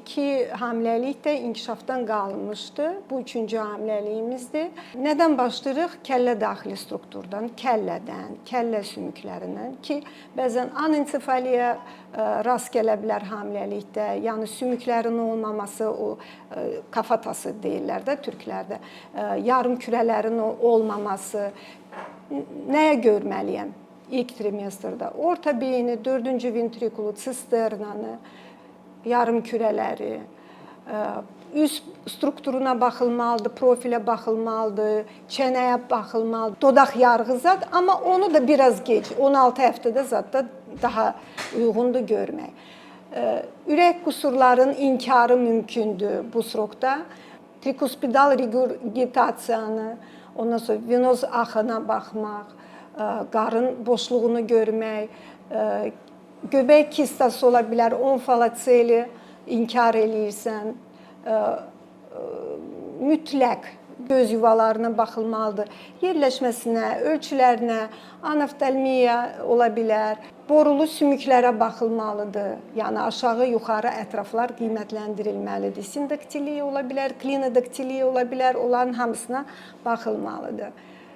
2 hamiləlik də inkişafdan qalmışdı. Bu 3-cü hamiləliyimizdir. Nədən başlayırıq? Kəllə daxili strukturdan, kəllədən, kəllə sümüklərindən ki, bəzən anencefaliya rast gələ bilər hamiləlikdə. Yəni sümüklərin olmaması, o kafatası deyirlər də türklərdə. Yarım kürələrin olmaması. Nəyə görməliyəm? İlk trimestrdə orta beyni, 4-cü ventrikulu, sisternanı, yarım kürələri, üst strukturuna baxılmalıdır, profilə baxılmalıdır, çənəyə baxılmalıdır, dodaq yarğı zad, amma onu da biraz gec, 16 həftədə zadda daha uyğundur görmək. Ürək qusurların inkarı mümkündür bu srokda. Trikuspidal regurgitasiyanı, ondan sonra venoz axına baxmaq, qarın boşluğunu görmək, göbək kistası ola bilər, onfaloceli inkar eləyirsən, mütləq göz yuvalarına baxılmalıdır, yerləşməsinə, ölçülərinə, anaftalmiya ola bilər, borulu sümüklərə baxılmalıdır, yəni aşağı, yuxarı ətraflar qiymətləndirilməlidir, sindaktiliya ola bilər, klinodaktiliya ola bilər, onların hamısına baxılmalıdır.